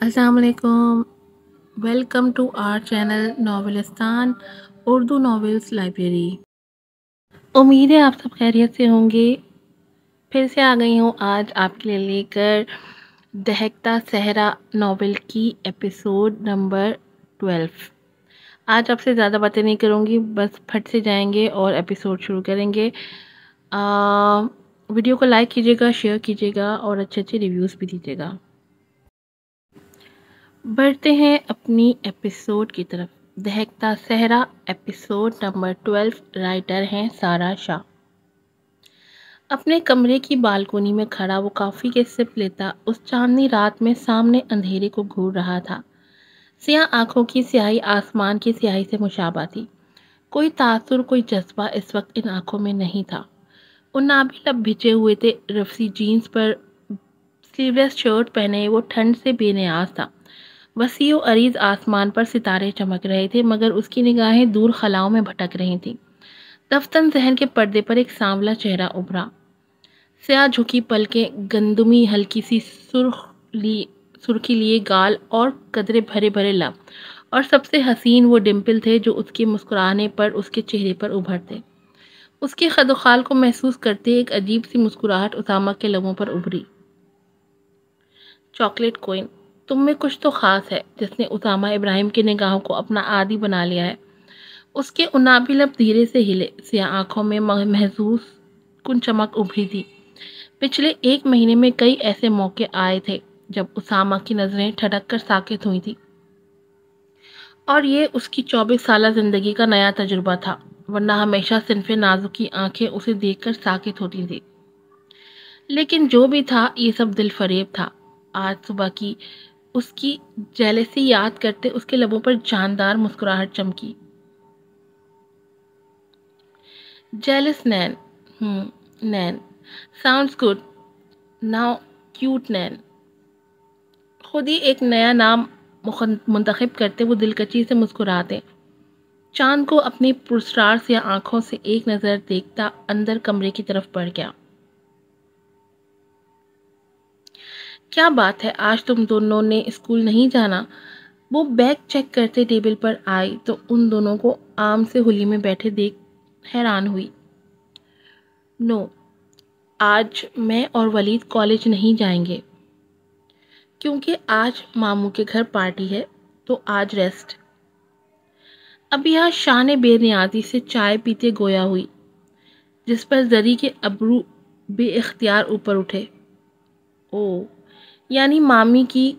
السلام علیکم. Welcome to our channel Novelistan Urdu novels library. امید ہے آپ سب خیریت سے ہوں گے. پھر سے آ گئی ہوں آج آپ کے لیے لے کر دہکتا صحرا ناول کی ایپیسوڈ نمبر 12. آج آپ سے زیادہ باتیں نہیں کروں گی، بس پھٹ سے جائیں گے اور ایپیسوڈ شروع کریں گے. ویڈیو کو لائک کیجیے گا، شیئر کیجیے گا اور اچھے اچھے ریویوز بھی دیجیے گا. بڑھتے ہیں اپنی ایپیسوڈ کی طرف. دہکتا صحرا ایپیسوڈ نمبر 12. رائٹر ہیں سارا شاہ. اپنے کمرے کی بالکونی میں کھڑا وہ کافی کے سپ لیتا اس چاندنی رات میں سامنے اندھیرے کو گھور رہا تھا. سیاہ آنکھوں کی سیاہی آسمان کی سیاہی سے مشابہ تھی. کوئی تاثر، کوئی جذبہ اس وقت ان آنکھوں میں نہیں تھا. ان نابی لب بھیجے ہوئے تھے. رفسی جینز پر سلیولیس شرٹ پہنے وہ ٹھنڈ سے بے نیاز تھا. وسیع و عریض آسمان پر ستارے چمک رہے تھے، مگر اس کی نگاہیں دور خلاؤں میں بھٹک رہی تھیں. دفتن ذہن کے پردے پر ایک سانولا چہرہ ابھرا. سیاہ جھکی پلکیں، گندمی ہلکی سی سرخی لیے گال اور قدرے بھرے بھرے لب، اور سب سے حسین وہ ڈمپل تھے جو اس کے مسکرانے پر اس کے چہرے پر ابھرتے. اس کے خد و خال کو محسوس کرتے ایک عجیب سی مسکراہٹ اسامہ کے لبوں پر ابھری. چاکلیٹ کوئن، تم میں کچھ تو خاص ہے جس نے اسامہ ابراہیم کی نگاہوں کو اپنا عادی بنا لیا ہے. اس کے انابی لب دھیرے سے ہلے. سیاہ آنکھوں میں محسوس کن چمک ابھری تھی. پچھلے 1 مہینے میں کئی ایسے موقع آئے تھے جب اسامہ کی نظریں ٹھٹک کر ساکت ہوئی تھی، اور یہ اس کی 24 سالہ زندگی کا نیا تجربہ تھا، ورنہ ہمیشہ صنف نازک کی آنکھیں اسے دیکھ کر ساکت ہوتی تھی. لیکن جو بھی تھا یہ سب دل فریب تھا. آج صبح کی اس کی جیلسی یاد کرتے اس کے لبوں پر جاندار مسکراہٹ چمکی. جیلس نین. نین ساؤنڈز گڈ. ناؤ کیوٹ نین. خود ہی ایک نیا نام منتخب کرتے وہ دلکشی سے مسکراتے. چاند کو اپنی پرسرار سیاہ آنکھوں سے ایک نظر دیکھتا اندر کمرے کی طرف بڑھ گیا. کیا بات ہے، آج تم دونوں نے اسکول نہیں جانا؟ وہ بیگ چیک کرتے ٹیبل پر آئی تو ان دونوں کو آم سے ہولی میں بیٹھے دیکھ حیران ہوئی. نو، آج میں اور ولید کالج نہیں جائیں گے کیونکہ آج ماموں کے گھر پارٹی ہے، تو آج ریسٹ. اب یہاں شاہ نے بے نیازی سے چائے پیتے گویا ہوئی، جس پر زری کے ابرو بے اختیار اوپر اٹھے. او، یعنی مامی کی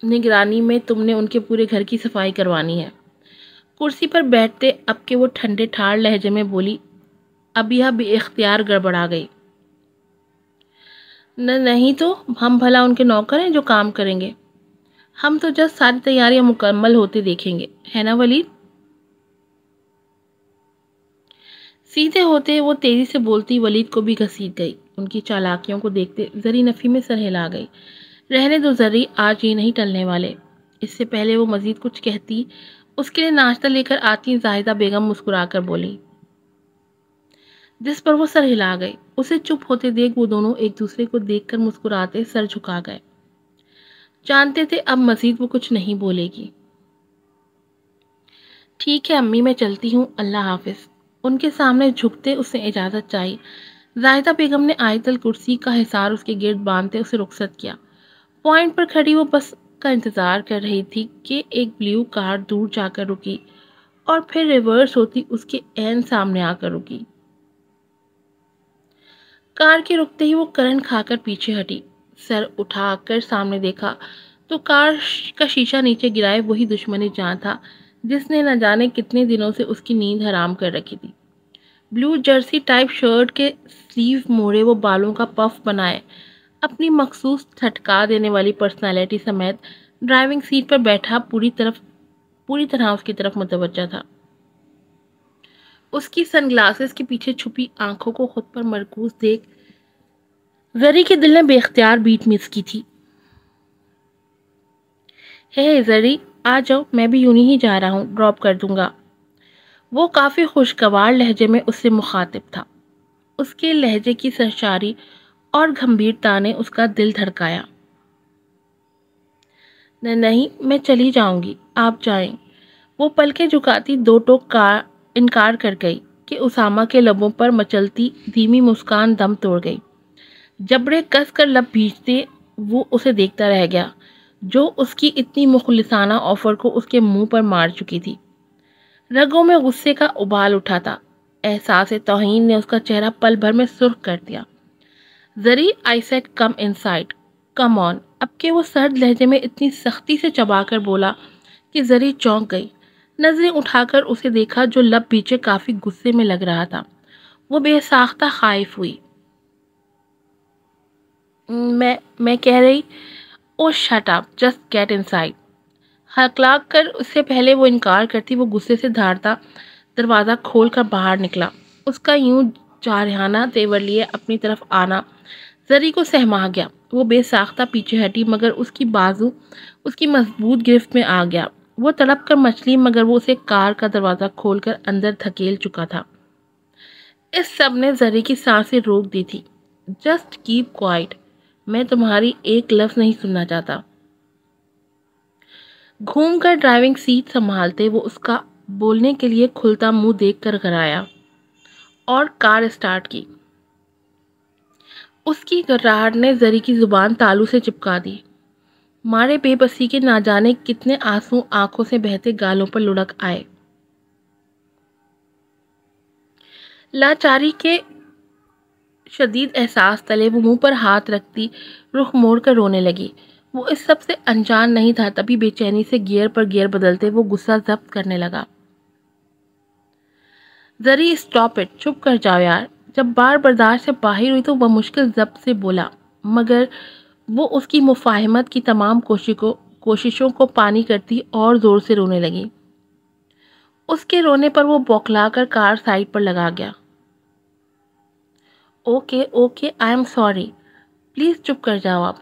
نگرانی میں تم نے ان کے پورے گھر کی صفائی کروانی ہے. کرسی پر بیٹھتے اب کے وہ ٹھنڈے ٹھار لہجے میں بولی. اب یہ بے اختیار گڑبڑا گئی. نہیں تو ہم بھلا ان کے نوکر ہیں جو کام کریں گے؟ ہم تو جس ساری تیاریاں مکمل ہوتے دیکھیں گے، ہے نا ولید؟ سیدھے ہوتے وہ تیزی سے بولتی ولید کو بھی گھسیٹ گئی. ان کی چالاکیوں کو دیکھتے زری نفی میں سر ہلا گئی. رہنے دو زری، آج یہ نہیں ٹلنے والے. اس سے پہلے وہ مزید کچھ کہتی اس کے لیے ناشتہ لے کر آتی زاہدہ بیگم مسکرا کر بولی، جس پر وہ سر ہلا گئی. اسے چپ ہوتے دیکھ وہ دونوں ایک دوسرے کو دیکھ کر مسکراتے سر جھکا گئے. جانتے تھے اب مزید وہ کچھ نہیں بولے گی. ٹھیک ہے امی، میں چلتی ہوں، اللہ حافظ. ان کے سامنے جھکتے اس نے اجازت چاہی. زاہدہ بیگم نے آیت الکرسی کا حصار اس کے گرد باندھتے اسے رخصت کیا. پوائنٹ پر کھڑی وہ بس کا انتظار کر رہی تھی کہ ایک بلیو کار دور جا کر رکی اور پھر ریورس ہوتی اس کے عین سامنے آ کر رکی. کار کے رکتے ہی وہ کرنٹ کھا کر پیچھے ہٹی. سر اٹھا کر سامنے دیکھا تو کار کا شیشہ نیچے گرائے وہی دشمن جان تھا جس نے نہ جانے کتنے دنوں سے اس کی نیند حرام کر رکھی تھی. بلو جرسی ٹائپ شرٹ کے سلیو موڑے وہ بالوں کا پف بنائے اپنی مخصوص تھٹکا دینے والی پرسنالٹی سمیت ڈرائیونگ سیٹ پر بیٹھا پوری طرح اس کی طرف متوجہ تھا. اس کی سن گلاسز کے پیچھے چھپی آنکھوں کو خود پر مرکوز دیکھ زری کے دل نے بے اختیار بیٹ مس کی تھی. ہے زری، آ جاؤ، میں بھی یونی ہی جا رہا ہوں، ڈراپ کر دوں گا. وہ کافی خوشگوار لہجے میں اس سے مخاطب تھا. اس کے لہجے کی سرشاری اور گھمبیرتا نے اس کا دل دھڑکایا. نہیں میں چلی جاؤں گی، آپ جائیں۔ وہ پلکیں جھکاتی دو ٹوک انکار کر گئی کہ اسامہ کے لبوں پر مچلتی دھیمی مسکان دم توڑ گئی۔ جبڑے کس کر لب بھیجتے وہ اسے دیکھتا رہ گیا، جو اس کی اتنی مخلصانہ آفر کو اس کے منہ پر مار چکی تھی۔ رگوں میں غصے کا ابال اٹھا تھا۔ احساس توہین نے اس کا چہرہ پل بھر میں سرخ کر دیا۔ زری I said come in side, کم آن، اب کہ وہ سرد لہجے میں اتنی سختی سے چبا کر بولا کہ زری چونک گئی۔ نظریں اٹھا کر اسے دیکھا جو لب پیچھے کافی غصے میں لگ رہا تھا۔ وہ بے ساختہ خائف ہوئی۔ میں کہہ رہی، oh shut up, just get inside. ہکلاک کر اس سے پہلے وہ انکار کرتی وہ غصے سے دھاڑتا دروازہ کھول کر باہر نکلا۔ اس کا یوں جارحانہ تیور لیے اپنی طرف آنا زری کو سہما گیا۔ وہ بے ساختہ پیچھے ہٹی مگر اس کی بازو اس کی مضبوط گرفت میں آ گیا۔ وہ تڑپ کر مچلی مگر وہ اسے کار کا دروازہ کھول کر اندر دھکیل چکا تھا۔ اس سب نے زری کی سانسیں روک دی تھی۔ جسٹ کیپ کوائٹ، میں تمہاری ایک لفظ نہیں سننا چاہتا۔ گھوم کر ڈرائیونگ سیٹ سنبھالتے وہ اس کا بولنے کے لیے کھلتا منہ دیکھ کر گھر آیا اور کار اسٹارٹ کی۔ اس کی گھراہٹ نے زری کی زبان تالو سے چپکا دی۔ مارے بے بسی کے نہ جانے کتنے آنسو آنکھوں سے بہتے گالوں پر لڑک آئے۔ لاچاری کے شدید احساس تلے وہ منہ پر ہاتھ رکھتی رخ موڑ کر رونے لگی۔ وہ اس سب سے انجان نہیں تھا، تبھی بے چینی سے گیئر پر گیئر بدلتے وہ غصہ ضبط کرنے لگا۔ زری اسٹاپ اٹ، چپ کر جاؤ یار۔ جب بار برداشت سے باہر ہوئی تو وہ مشکل ضبط سے بولا، مگر وہ اس کی مفاہمت کی تمام کوششوں کو پانی کرتی اور زور سے رونے لگی۔ اس کے رونے پر وہ بوکھلا کر کار سائڈ پر لگا گیا۔ Okay I am sorry, please چپ کر جاؤ آپ۔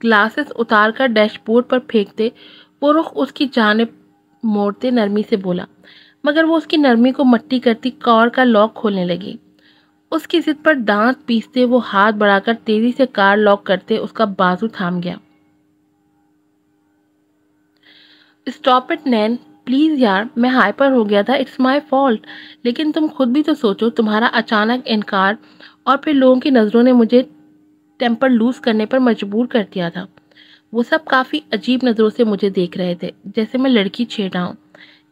گلاسز اتار کر ڈیش بورڈ پر پھینکتے وہ رخ اس کی جانب موڑتے نرمی سے بولا، مگر وہ اس کی نرمی کو مٹی کرتی کار کا لاک کھولنے لگی۔ اس کی ضد پر دانت پیستے وہ ہاتھ بڑھا کر تیزی سے کار لاک کرتے اس کا بازو تھام گیا۔ اسٹاپ اٹ نین، پلیز یار، میں ہائپر ہو گیا تھا، اٹس مائی فالٹ۔ لیکن تم خود بھی تو سوچو، تمہارا اچانک انکار اور پھر لوگوں کی نظروں نے مجھے ٹیمپر لوز کرنے پر مجبور کر دیا تھا۔ وہ سب کافی عجیب نظروں سے مجھے دیکھ رہے تھے، جیسے میں لڑکی چھیڑا ہوں۔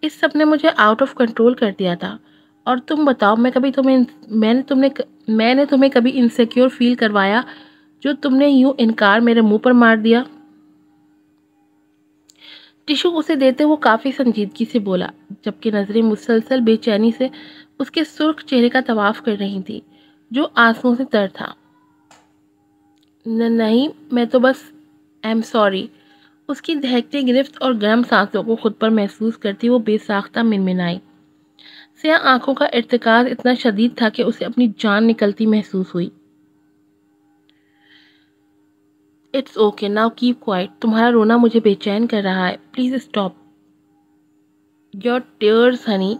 اس سب نے مجھے آؤٹ آف کنٹرول کر دیا تھا۔ اور تم بتاؤ، میں نے تمہیں کبھی انسیکیور فیل کروایا جو تم نے یوں انکار میرے منہ پر مار دیا؟ ٹشو اسے دیتے وہ کافی سنجیدگی سے بولا، جبکہ نظریں مسلسل بے چینی سے اس کے سرخ چہرے کا طواف کر رہی تھی جو آنسوؤں سے تر تھا۔ نہیں، میں تو بس ایم سوری۔ اس کی دہکتی گرفت اور گرم سانسوں کو خود پر محسوس کرتی وہ بے ساختہ منمنائی۔ سیاہ آنکھوں کا ارتکاز اتنا شدید تھا کہ اسے اپنی جان نکلتی محسوس ہوئی۔ It's okay, now keep quiet, تمہارا رونا مجھے بے چین کر رہا ہے، please stop your tears honey.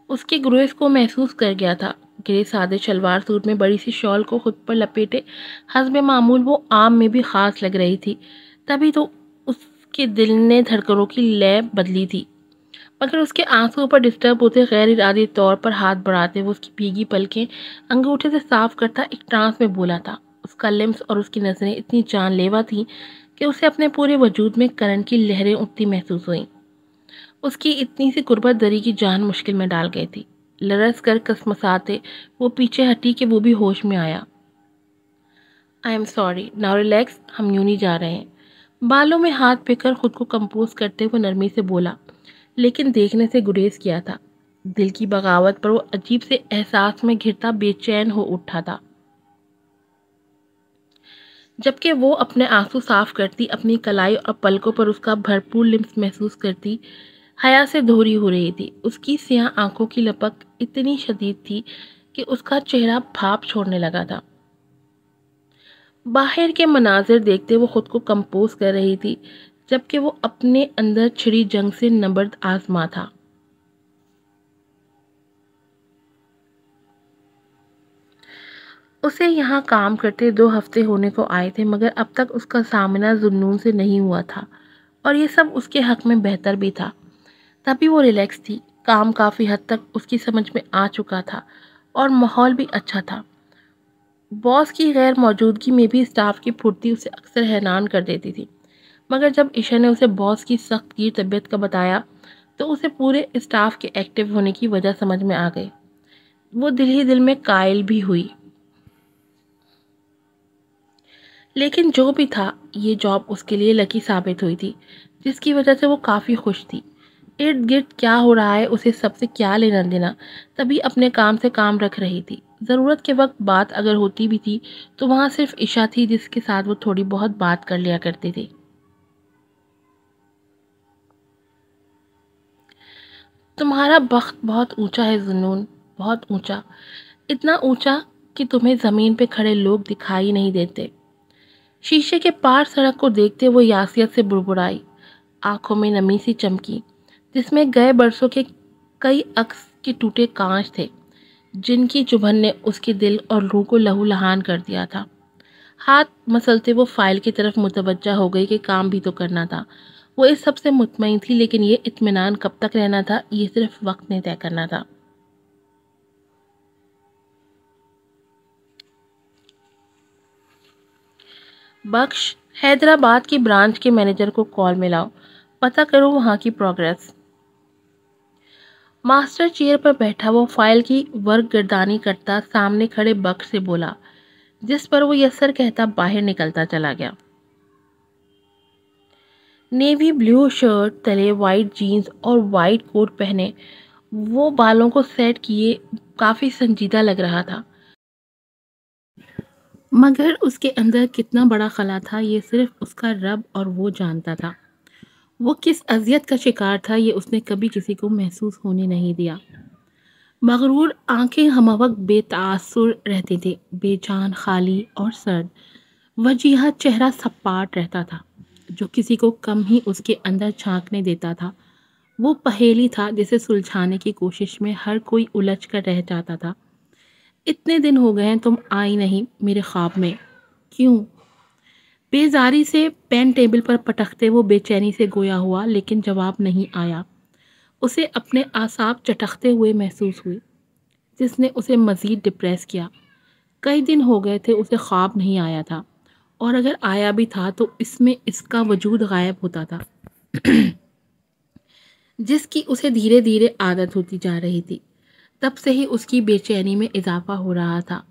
اس کے گریز کو محسوس کر گیا تھا۔ گرے سادے شلوار سوٹ میں بڑی سی شال کو خود پر لپیٹے حسب معمول وہ عام میں بھی خاص لگ رہی تھی، تبھی تو اس کے دل نے دھڑکنوں کی لے بدلی تھی۔ مگر اس کے آنسوں پر ڈسٹرب ہوتے غیر ارادی طور پر ہاتھ بڑھاتے وہ اس کی بھیگی پلکیں انگوٹھے سے صاف کرتا ایک ٹرانس میں بولا تھا۔ اس کا لمس اور اس کی نظریں اتنی جان لیوا تھیں کہ اسے اپنے پورے وجود میں کرنٹ کی لہریں اٹھتی محسوس ہوئیں۔ اس کی اتنی سی قربت زری کی جان مشکل میں ڈال گئی تھی۔ لرز کر کسمساتے وہ پیچھے ہٹی کہ وہ بھی ہوش میں آیا۔ I am sorry, now relax, ہم یوں نہیں جا رہے ہیں۔ بالوں میں ہاتھ پھیر کر خود کو کمپوز کرتے ہوئے نرمی سے بولا، لیکن دیکھنے سے گریز کیا تھا۔ دل کی بغاوت پر وہ عجیب سے احساس میں گھرتا بے چین ہو اٹھا تھا۔ جبکہ وہ اپنے آنسو صاف کرتی اپنی کلائی اور پلکوں پر اس کا بھرپور لمس محسوس کرتی حیا سے دھوری ہو رہی تھی۔ اس کی سیاہ آنکھوں کی لپک اتنی شدید تھی کہ اس کا چہرہ بھاپ چھوڑنے لگا تھا۔ باہر کے مناظر دیکھتے وہ خود کو کمپوز کر رہی تھی، جبکہ وہ اپنے اندر چھڑی جنگ سے نبرد آزما تھا۔ اسے یہاں کام کرتے 2 ہفتے ہونے کو آئے تھے، مگر اب تک اس کا سامنا ذوالنون سے نہیں ہوا تھا اور یہ سب اس کے حق میں بہتر بھی تھا۔ تبھی وہ ریلیکس تھی، کام کافی حد تک اس کی سمجھ میں آ چکا تھا اور ماحول بھی اچھا تھا۔ باس کی غیر موجودگی میں بھی اسٹاف کی پھرتی اسے اکثر حیران کر دیتی تھی، مگر جب ایشا نے اسے باس کی سخت گیر طبیعت کا بتایا تو اسے پورے اسٹاف کے ایکٹیو ہونے کی وجہ سمجھ میں آ گئی۔ وہ دل ہی دل میں قائل بھی ہوئی۔ لیکن جو بھی تھا، یہ جاب اس کے لیے لکی ثابت ہوئی تھی، جس کی وجہ سے وہ کافی خوش تھی۔ ارد گرد کیا ہو رہا ہے اسے سب سے کیا لینا دینا، تبھی اپنے کام سے کام رکھ رہی تھی۔ ضرورت کے وقت بات اگر ہوتی بھی تھی تو وہاں صرف ایشا تھی جس کے ساتھ وہ تھوڑی بہت بات کر لیا کرتی تھی۔ تمہارا بخت بہت اونچا ہے ذنون، بہت اونچا، اتنا اونچا کہ تمہیں زمین پہ کھڑے لوگ دکھائی نہیں دیتے۔ شیشے کے پار سڑک کو دیکھتے وہ یاسیت سے بڑبڑائی، آنکھوں میں نمی سی چمکی جس میں گئے برسوں کے کئی عکس کے ٹوٹے کانچ تھے، جن کی چبھن نے اس کے دل اور روح کو لہو لہان کر دیا تھا۔ ہاتھ مسلتے وہ فائل کی طرف متوجہ ہو گئی کہ کام بھی تو کرنا تھا۔ وہ اس سب سے مطمئن تھی، لیکن یہ اطمینان کب تک رہنا تھا، یہ صرف وقت نے طے کرنا تھا۔ بخش، حیدرآباد کی برانچ کے مینیجر کو کال ملاؤ، پتہ کرو وہاں کی پروگریس۔ ماسٹر چیئر پر بیٹھا وہ فائل کی ورق گردانی کرتا سامنے کھڑے بخش سے بولا، جس پر وہ یسر کہتا باہر نکلتا چلا گیا۔ نیوی بلیو شرٹ تلے وائٹ جینز اور وائٹ کوٹ پہنے وہ بالوں کو سیٹ کیے کافی سنجیدہ لگ رہا تھا، مگر اس کے اندر کتنا بڑا خلا تھا یہ صرف اس کا رب اور وہ جانتا تھا۔ وہ کس اذیت کا شکار تھا یہ اس نے کبھی کسی کو محسوس ہونے نہیں دیا۔ مغرور آنکھیں ہمہ وقت بے تاثر رہتی تھی، بے جان، خالی اور سرد۔ وجیہہ چہرہ سپاٹ رہتا تھا، جو کسی کو کم ہی اس کے اندر جھانکنے دیتا تھا۔ وہ پہیلی تھا جسے سلجھانے کی کوشش میں ہر کوئی الجھ کر رہ جاتا تھا۔ اتنے دن ہو گئے ہیں تم آئی نہیں میرے خواب میں، کیوں؟ بیزاری سے پین ٹیبل پر پٹکتے وہ بے چینی سے گویا ہوا، لیکن جواب نہیں آیا۔ اسے اپنے اعصاب چٹکتے ہوئے محسوس ہوئے، جس نے اسے مزید ڈپریس کیا۔ کئی دن ہو گئے تھے اسے خواب نہیں آیا تھا، اور اگر آیا بھی تھا تو اس میں اس کا وجود غائب ہوتا تھا، جس کی اسے دھیرے دھیرے عادت ہوتی جا رہی تھی۔ تب سے ہی اس کی بے چینی میں اضافہ ہو رہا تھا۔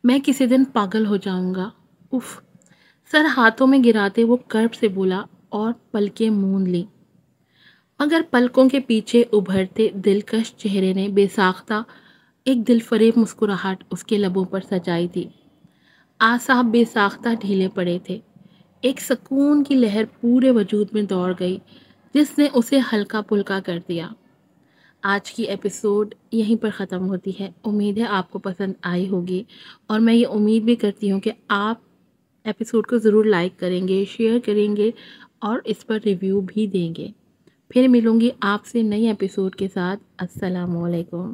میں کسی دن پاگل ہو جاؤں گا، اف۔ سر ہاتھوں میں گراتے وہ کرب سے بولا اور پلکیں موند لی، مگر پلکوں کے پیچھے ابھرتے دلکش چہرے نے بے ساختہ ایک دل فریب مسکراہٹ اس کے لبوں پر سجائی تھی۔ اعصاب بے ساختہ ڈھیلے پڑے تھے، ایک سکون کی لہر پورے وجود میں دوڑ گئی جس نے اسے ہلکا پھلکا کر دیا۔ آج کی ایپیسوڈ یہیں پر ختم ہوتی ہے۔ امید ہے آپ کو پسند آئی ہوگی، اور میں یہ امید بھی کرتی ہوں کہ آپ ایپیسوڈ کو ضرور لائک کریں گے، شیئر کریں گے اور اس پر ریویو بھی دیں گے۔ پھر ملوں گی آپ سے نئی ایپیسوڈ کے ساتھ۔ السلام علیکم۔